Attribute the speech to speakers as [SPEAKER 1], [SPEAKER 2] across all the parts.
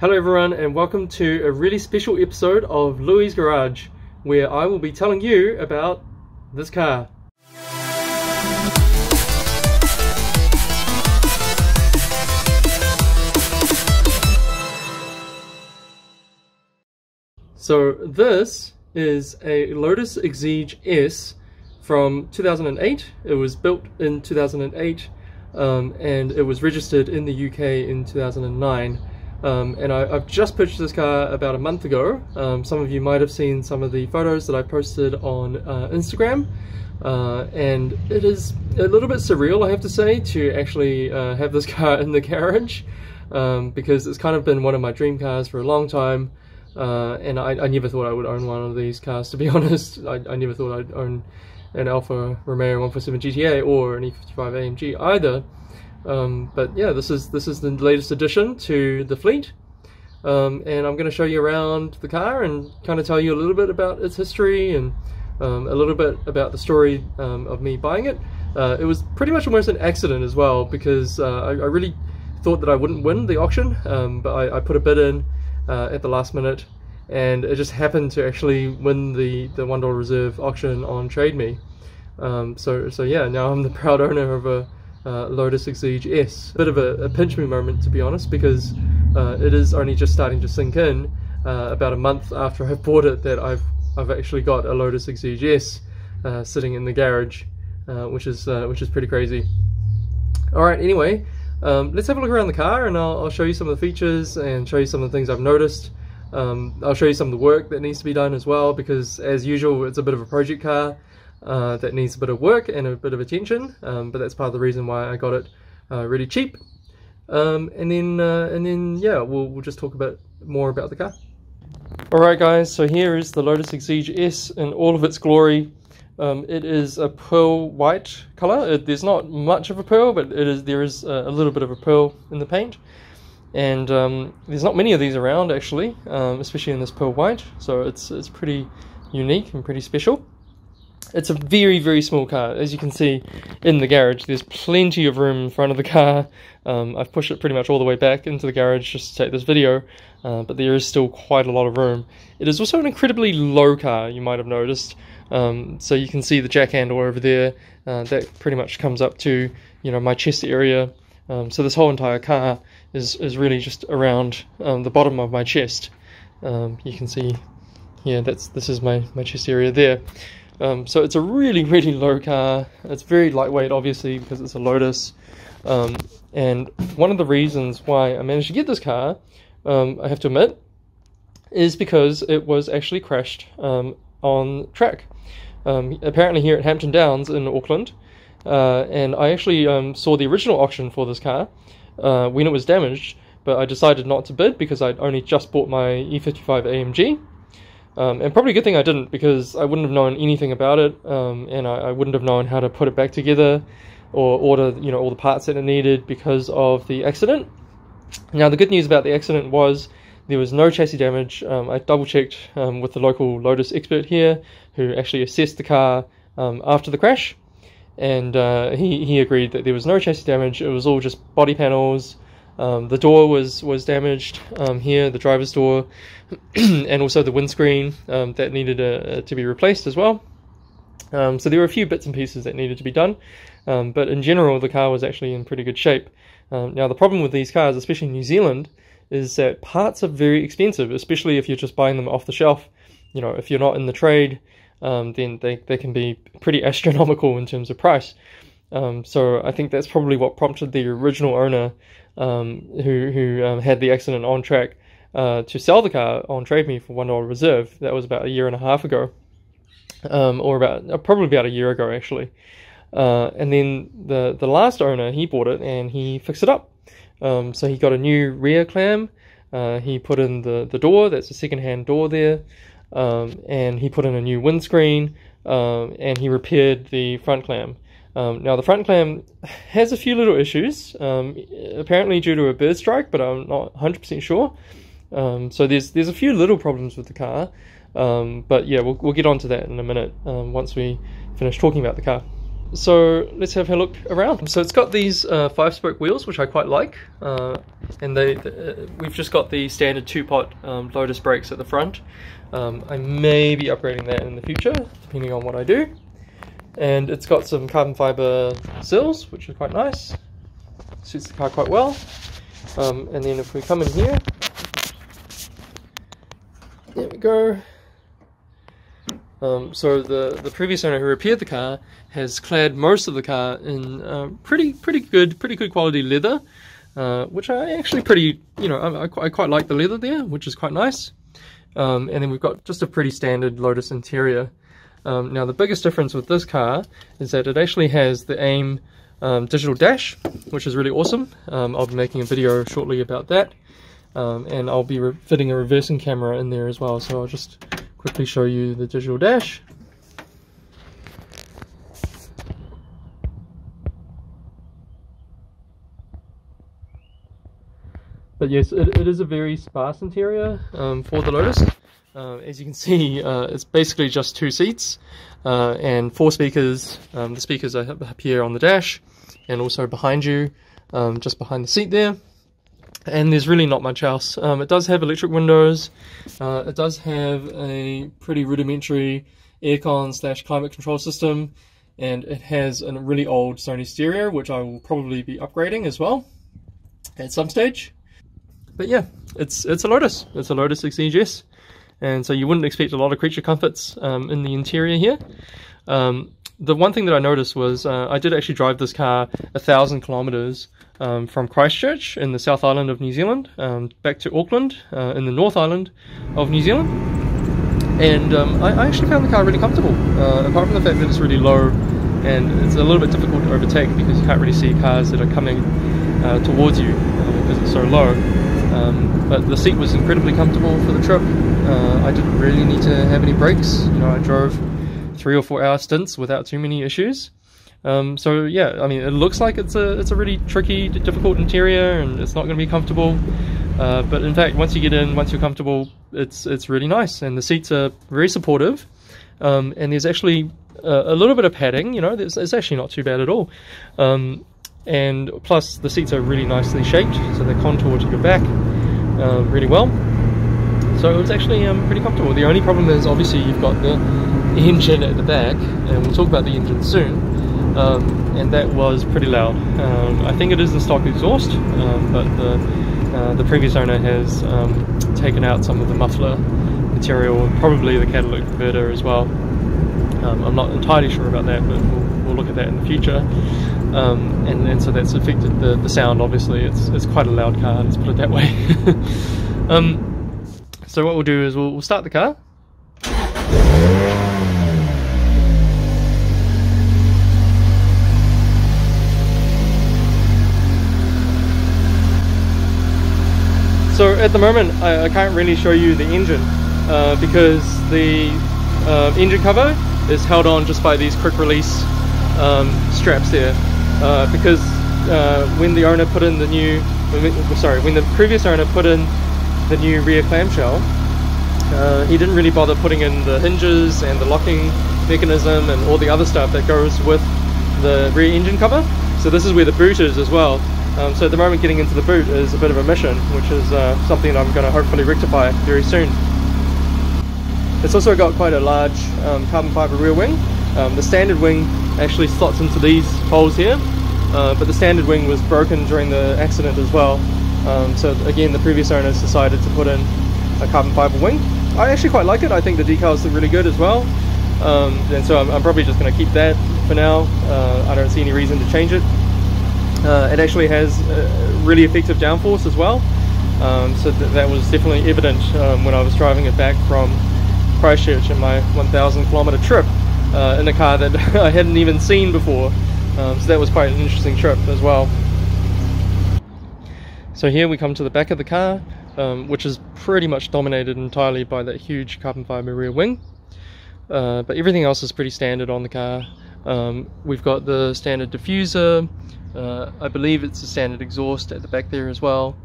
[SPEAKER 1] Hello everyone, and welcome to a really special episode of Luey's Garage, where I will be telling you about this car. So this is a Lotus Exige S from 2008. It was built in 2008 and it was registered in the UK in 2009. And I've just purchased this car about a month ago. Some of you might have seen some of the photos that I posted on Instagram, and it is a little bit surreal, I have to say, to actually have this car in the garage, because it's kind of been one of my dream cars for a long time, and I never thought I would own one of these cars, to be honest. I never thought I'd own an Alfa Romeo 147 GTA or an E55 AMG either. But yeah, this is the latest addition to the fleet, and I'm going to show you around the car and kind of tell you a little bit about its history and a little bit about the story of me buying it. It was pretty much almost an accident as well, because I really thought that I wouldn't win the auction, but I put a bid in at the last minute, and it just happened to actually win the $1 reserve auction on Trade Me. So yeah, now I'm the proud owner of a Lotus Exige S. Bit of a pinch me moment, to be honest, because it is only just starting to sink in about a month after I've bought it that I've actually got a Lotus Exige S sitting in the garage, which is pretty crazy. Alright, anyway, let's have a look around the car, and I'll show you some of the features and show you some of the things I've noticed. I'll show you some of the work that needs to be done as well, because as usual it's a bit of a project car that needs a bit of work and a bit of attention, but that's part of the reason why I got it really cheap. And then yeah, we'll just talk a bit more about the car. Alright guys, so here is the Lotus Exige S in all of its glory. It is a pearl white color. There's not much of a pearl, but there is a little bit of a pearl in the paint, and there's not many of these around actually, especially in this pearl white, so it's pretty unique and pretty special. It's a very, very small car. As you can see in the garage, there's plenty of room in front of the car. I've pushed it pretty much all the way back into the garage just to take this video, but there is still quite a lot of room. It is also an incredibly low car, you might have noticed. So you can see the jack handle over there. That pretty much comes up to, my chest area. So this whole entire car is really just around the bottom of my chest. You can see here, this is my chest area there. So it's a really, really low car. It's very lightweight, obviously, because it's a Lotus. And one of the reasons why I managed to get this car, I have to admit, is because it was actually crashed on track. Apparently here at Hampton Downs in Auckland. And I actually saw the original auction for this car when it was damaged, but I decided not to bid because I'd only just bought my E55 AMG. And probably a good thing I didn't, because I wouldn't have known anything about it, and I wouldn't have known how to put it back together or order all the parts that it needed because of the accident. Now the good news about the accident was there was no chassis damage. I double checked with the local Lotus expert here, who actually assessed the car after the crash, and he agreed that there was no chassis damage. It was all just body panels. The door was damaged here, the driver's door, and also the windscreen that needed to be replaced as well. So there were a few bits and pieces that needed to be done, but in general the car was actually in pretty good shape. Now the problem with these cars, especially in New Zealand, is that parts are very expensive, especially if you're just buying them off the shelf. If you're not in the trade, then they can be pretty astronomical in terms of price. So I think that's probably what prompted the original owner, who had the accident on track, to sell the car on Trade Me for $1 reserve. That was about a year and a half ago, or probably about a year ago actually. And then the last owner, he bought it and he fixed it up. So he got a new rear clam. He put in the door. That's a second-hand door there, and he put in a new windscreen, and he repaired the front clam. Now the front clam has a few little issues, apparently due to a bird strike, but I'm not 100% sure. So there's a few little problems with the car, but yeah, we'll get onto that in a minute once we finish talking about the car. So let's have a look around. So it's got these 5-spoke wheels, which I quite like, and we've just got the standard 2-pot Lotus brakes at the front. I may be upgrading that in the future, depending on what I do. And it's got some carbon fiber sills, which is quite nice. Suits the car quite well. And then if we come in here, there we go. So the previous owner who repaired the car has clad most of the car in pretty good quality leather, which I actually I quite like the leather there, which is quite nice. And then we've got just a pretty standard Lotus interior. Now the biggest difference with this car is that it actually has the AIM digital dash, which is really awesome. I'll be making a video shortly about that, and I'll be fitting a reversing camera in there as well, so I'll just quickly show you the digital dash. But yes, it is a very sparse interior for the Lotus. As you can see, it's basically just 2 seats and 4 speakers. The speakers are up here on the dash and also behind you, just behind the seat there. And there's really not much else. It does have electric windows. It does have a pretty rudimentary aircon / climate control system, and it has a really old Sony stereo, which I will probably be upgrading as well at some stage. But yeah, it's a Lotus. It's a Lotus Exige S, and so you wouldn't expect a lot of creature comforts in the interior here. The one thing that I noticed was I did actually drive this car 1,000 kilometers from Christchurch in the South Island of New Zealand back to Auckland in the North Island of New Zealand, and I actually found the car really comfortable, apart from the fact that it's really low and it's a little bit difficult to overtake because you can't really see cars that are coming towards you because it's so low. But the seat was incredibly comfortable for the trip. I didn't really need to have any brakes. I drove 3 or 4 hour stints without too many issues. So yeah, I mean, it looks like it's a really tricky, difficult interior, and it's not going to be comfortable. But in fact, once you get in, once you're comfortable, it's really nice, and the seats are very supportive. And there's actually a little bit of padding. It's actually not too bad at all. And plus, the seats are really nicely shaped, so they contour to your back really well. So it's actually pretty comfortable. The only problem is obviously you've got the engine at the back, and we'll talk about the engine soon. And that was pretty loud. I think it is the stock exhaust, but the previous owner has taken out some of the muffler material and probably the catalytic converter as well. I'm not entirely sure about that, but we'll look at that in the future. And so that's affected the sound. Obviously, it's quite a loud car. Let's put it that way. So what we'll do is we'll start the car. So at the moment I can't really show you the engine because the engine cover is held on just by these quick release straps there, because when the owner put in the new, when the previous owner put in the new rear clamshell, he didn't really bother putting in the hinges and the locking mechanism and all the other stuff that goes with the rear engine cover. So this is where the boot is as well. So at the moment, getting into the boot is a bit of a mission, which is something that I'm going to hopefully rectify very soon. It's also got quite a large carbon fiber rear wing. The standard wing actually slots into these holes here, but the standard wing was broken during the accident as well. So again, the previous owners decided to put in a carbon fiber wing. I actually quite like it. I think the decals look really good as well, and so I'm probably just going to keep that for now. I don't see any reason to change it. It actually has really effective downforce as well, so that was definitely evident when I was driving it back from Christchurch in my 1,000 kilometer trip in a car that I hadn't even seen before. So that was quite an interesting trip as well. So here we come to the back of the car, which is pretty much dominated entirely by that huge carbon fiber rear wing, but everything else is pretty standard on the car. We've got the standard diffuser. I believe it's a standard exhaust at the back there as well.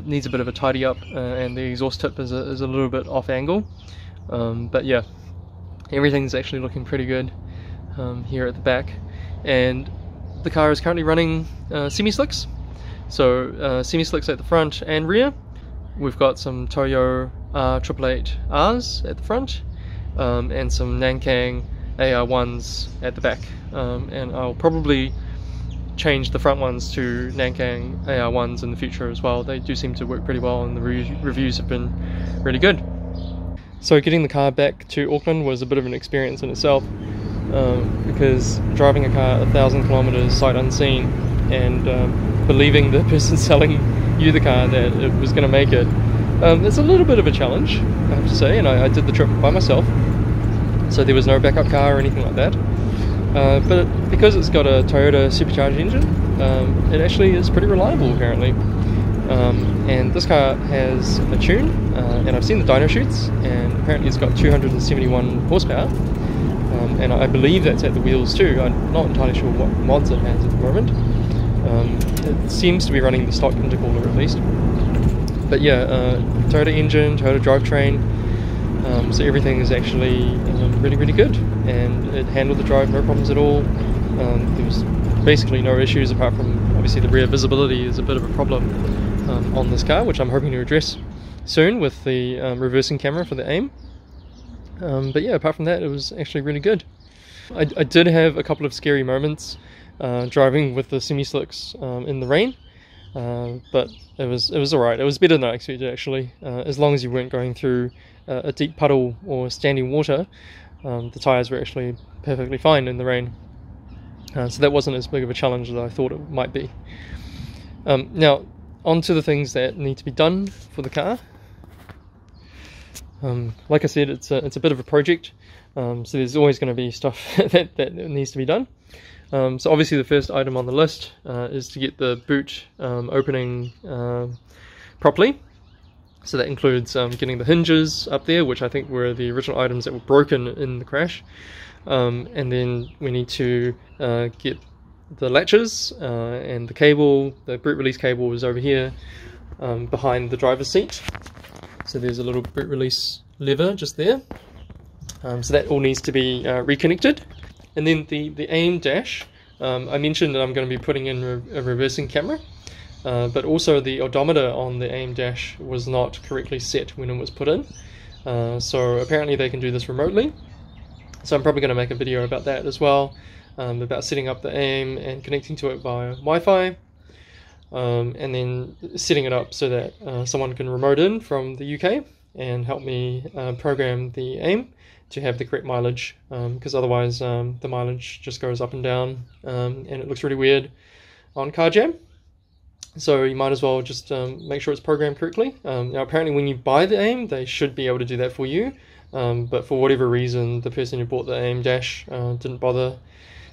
[SPEAKER 1] Needs a bit of a tidy up, and the exhaust tip is a little bit off angle, but yeah, everything's actually looking pretty good here at the back. and the car is currently running semi-slicks. So semi-slicks at the front and rear. We've got some Toyo R888Rs at the front, and some Nankang AR1s at the back, and I'll probably change the front ones to Nankang AR1s in the future as well. They do seem to work pretty well, and the reviews have been really good. So getting the car back to Auckland was a bit of an experience in itself, because driving a car 1,000 kilometers sight unseen and believing the person selling you the car that it was going to make it, it's a little bit of a challenge, I have to say, and I did the trip by myself, so there was no backup car or anything like that. But because it's got a Toyota supercharged engine, it actually is pretty reliable apparently. And this car has a tune, and I've seen the dyno shoots, and apparently it's got 271 horsepower, and I believe that's at the wheels too. I'm not entirely sure what mods it has at the moment. It seems to be running the stock intercooler at least. But yeah, Toyota engine, Toyota drivetrain, so everything is actually really good, and it handled the drive no problems at all. There was basically no issues apart from obviously the rear visibility is a bit of a problem on this car, which I'm hoping to address soon with the reversing camera for the aim. But yeah, apart from that, it was actually really good. I did have a couple of scary moments driving with the semi-slicks in the rain, but it was alright. It was better than I expected actually, as long as you weren't going through a deep puddle or standing water. The tyres were actually perfectly fine in the rain, so that wasn't as big of a challenge as I thought it might be. Now on to the things that need to be done for the car. Like I said, it's a bit of a project, so there's always going to be stuff that needs to be done. So obviously the first item on the list is to get the boot opening properly. So that includes getting the hinges up there, which I think were the original items that were broken in the crash. And then we need to get the latches and the cable. The boot release cable is over here behind the driver's seat. So there's a little boot release lever just there. So that all needs to be reconnected. And then the aim dash, I mentioned that I'm going to be putting in a reversing camera, but also the odometer on the aim dash was not correctly set when it was put in. So apparently they can do this remotely. So I'm probably going to make a video about that as well, about setting up the aim and connecting to it via Wi-Fi, and then setting it up so that someone can remote in from the UK and help me program the aim to have the correct mileage, because otherwise the mileage just goes up and down, and it looks really weird on CarJam. So you might as well just make sure it's programmed correctly. Now apparently when you buy the aim, they should be able to do that for you, but for whatever reason the person who bought the aim dash didn't bother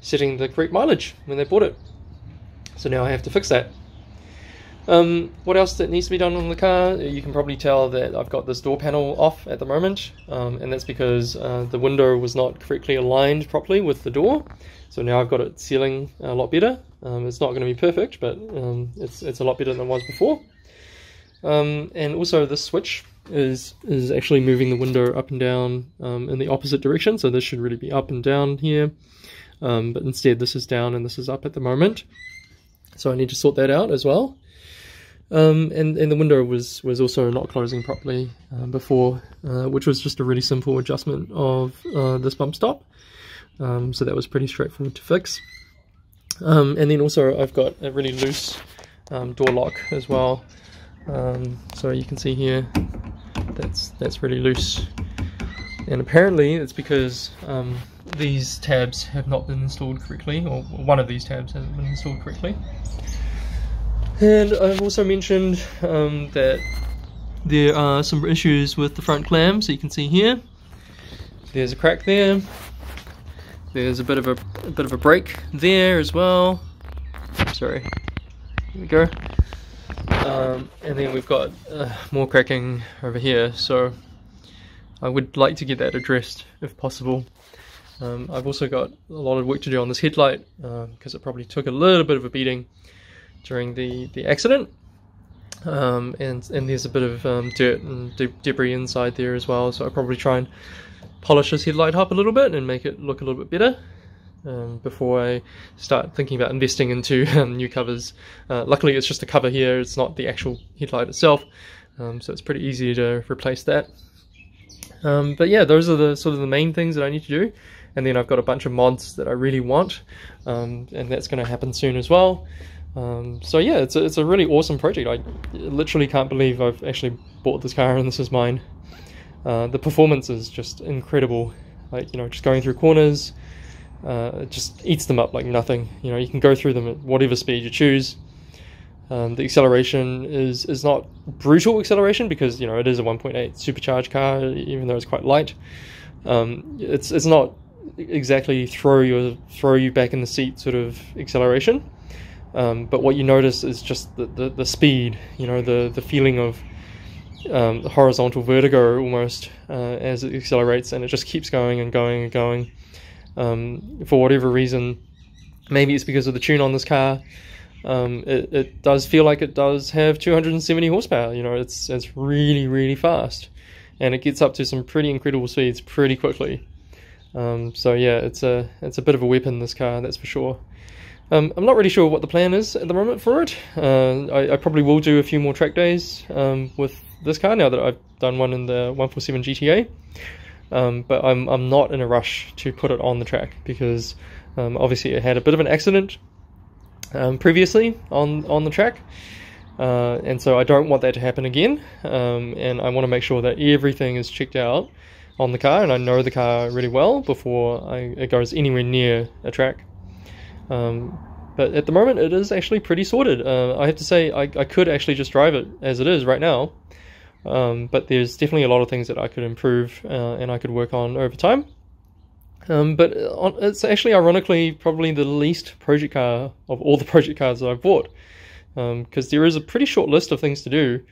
[SPEAKER 1] setting the correct mileage when they bought it. So now I have to fix that. What else that needs to be done on the car? You can probably tell that I've got this door panel off at the moment, and that's because the window was not correctly aligned properly with the door. So now I've got it sealing a lot better. It's not going to be perfect, but it's a lot better than it was before. And also this switch is actually moving the window up and down in the opposite direction, so this should really be up and down here, but instead this is down and this is up at the moment. So I need to sort that out as well. And the window was also not closing properly before, which was just a really simple adjustment of this bump stop. So that was pretty straightforward to fix. And then also I've got a really loose door lock as well. So you can see here that's really loose. And apparently it's because these tabs have not been installed correctly, or one of these tabs hasn't been installed correctly. And I've also mentioned that there are some issues with the front clam. So you can see here, there's a crack there. There's a bit of a break there as well. Sorry, here we go. And then we've got more cracking over here. So I would like to get that addressed if possible. I've also got a lot of work to do on this headlight because it probably took a little bit of a beating during the accident, and there's a bit of dirt and debris inside there as well, so I'll probably try and polish this headlight up a little bit and make it look a little bit better. before I start thinking about investing into new covers. Luckily it's just a cover here, it's not the actual headlight itself, so it's pretty easy to replace that. But yeah, those are the sort of the main things that I need to do, and then I've got a bunch of mods that I really want, and that's going to happen soon as well. So yeah, it's a really awesome project. I literally can't believe I've actually bought this car and this is mine. The performance is just incredible. Like, you know, just going through corners, it just eats them up like nothing. You know, you can go through them at whatever speed you choose. The acceleration is not brutal acceleration because, you know, it is a 1.8 supercharged car, even though it's quite light. It's not exactly throw you back in the seat sort of acceleration. But what you notice is just the speed, you know, the feeling of horizontal vertigo almost as it accelerates, and it just keeps going and going and going. For whatever reason, maybe it's because of the tune on this car, it does feel like it does have 270 horsepower. You know, it's really, really fast, and it gets up to some pretty incredible speeds pretty quickly. So yeah, it's a bit of a weapon, this car, that's for sure. I'm not really sure what the plan is at the moment for it. I probably will do a few more track days with this car now that I've done one in the 147 GTA. But I'm not in a rush to put it on the track because obviously it had a bit of an accident previously on the track. And so I don't want that to happen again. And I want to make sure that everything is checked out on the car, and I know the car really well before it goes anywhere near a track. But at the moment it is actually pretty sorted. I have to say I could actually just drive it as it is right now, but there's definitely a lot of things that I could improve and I could work on over time. But it's actually ironically probably the least project car of all the project cars that I've bought, because there is a pretty short list of things to do,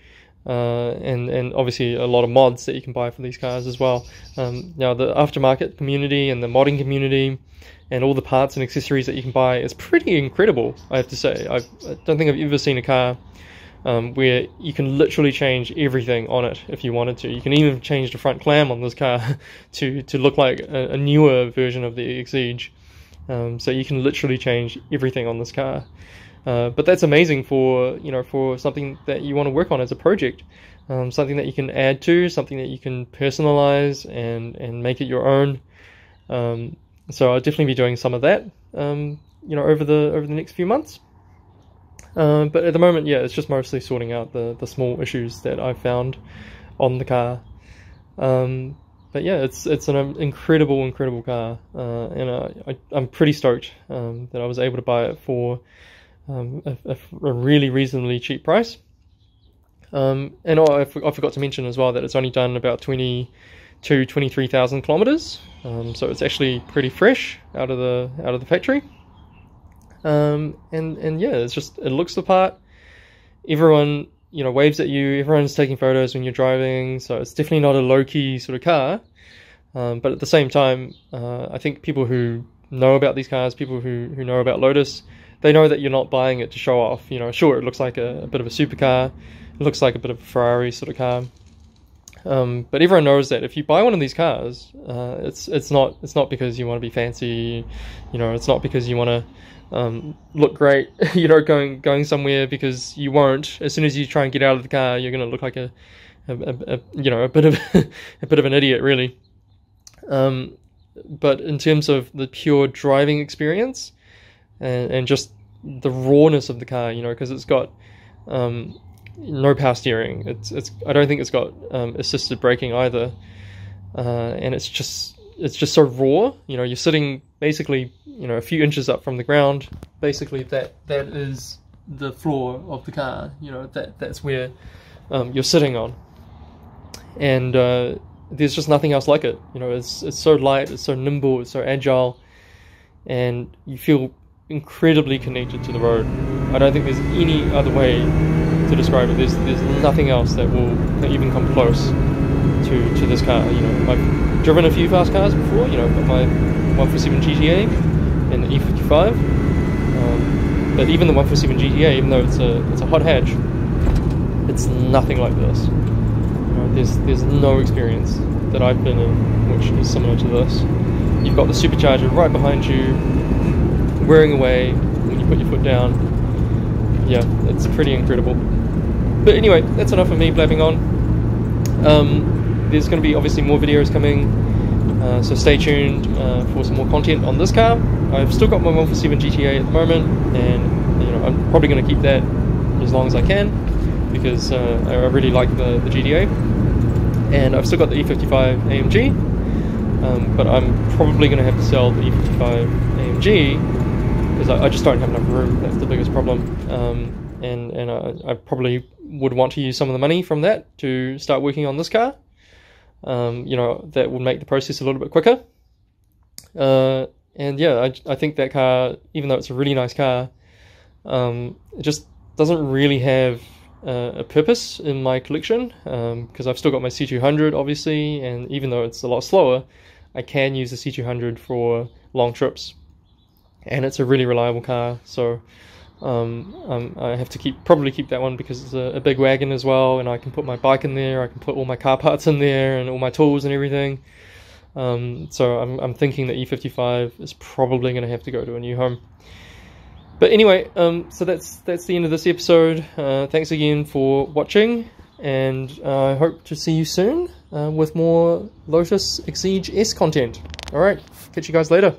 [SPEAKER 1] and obviously a lot of mods that you can buy for these cars as well. Now the aftermarket community and the modding community and all the parts and accessories that you can buy is pretty incredible, I have to say. I don't think I've ever seen a car where you can literally change everything on it if you wanted to. You can even change the front clam on this car to look like a newer version of the Exige. So you can literally change everything on this car. But that's amazing for, you know, for something that you want to work on as a project. Something that you can add to, something that you can personalize and make it your own. So I'll definitely be doing some of that, you know, over the next few months. But at the moment, yeah, it's just mostly sorting out the small issues that I've found on the car. But yeah, it's an incredible car, and I'm pretty stoked that I was able to buy it for a really reasonably cheap price. And I forgot to mention as well that it's only done about 23,000 kilometers, so it's actually pretty fresh out of the factory. And yeah, it looks the part. Everyone, you know, waves at you. Everyone's taking photos when you're driving, so it's definitely not a low-key sort of car. But at the same time, I think people who know about these cars, people who know about Lotus, they know that you're not buying it to show off. You know, sure, it looks like a bit of a supercar, it looks like a bit of a Ferrari sort of car. But everyone knows that if you buy one of these cars, it's not because you want to be fancy, you know, it's not because you want to look great, you know, going somewhere, because you won't. As soon as you try and get out of the car, you're going to look like a you know, a bit of a bit of an idiot, really. But in terms of the pure driving experience and just the rawness of the car, you know, because it's got no power steering. I don't think it's got assisted braking either, and it's just so raw. You know, you're sitting basically, you know, a few inches up from the ground. Basically, that is the floor of the car. You know, that's where you're sitting on, and there's just nothing else like it. You know, it's so light, it's so nimble, it's so agile, and you feel incredibly connected to the road. I don't think there's any other way to describe it. There's nothing else that will even come close to this car. You know, I've driven a few fast cars before. You know, I've got my 147 GTA and the E55. But even the 147 GTA, even though it's a hot hatch, it's nothing like this. You know, there's no experience that I've been in which is similar to this. you've got the supercharger right behind you, whirring away when you put your foot down. Yeah, it's pretty incredible. But anyway, that's enough of me blabbing on. There's going to be obviously more videos coming, so stay tuned for some more content on this car. I've still got my 147 GTA at the moment, and you know, I'm probably going to keep that as long as I can, because I really like the GTA. And I've still got the E55 AMG, but I'm probably going to have to sell the E55 AMG because I just don't have enough room. That's the biggest problem. And I probably would want to use some of the money from that to start working on this car. You know, that would make the process a little bit quicker. And yeah, I think that car, even though it's a really nice car, it just doesn't really have a purpose in my collection, because I've still got my C200 obviously, and even though it's a lot slower, I can use the C200 for long trips, and it's a really reliable car. So I have to probably keep that one because it's a big wagon as well, and I can put my bike in there, I can put all my car parts in there and all my tools and everything. So I'm thinking that E55 is probably going to have to go to a new home. But anyway, so that's the end of this episode. Thanks again for watching, and I hope to see you soon with more Lotus Exige S content. Alright, catch you guys later.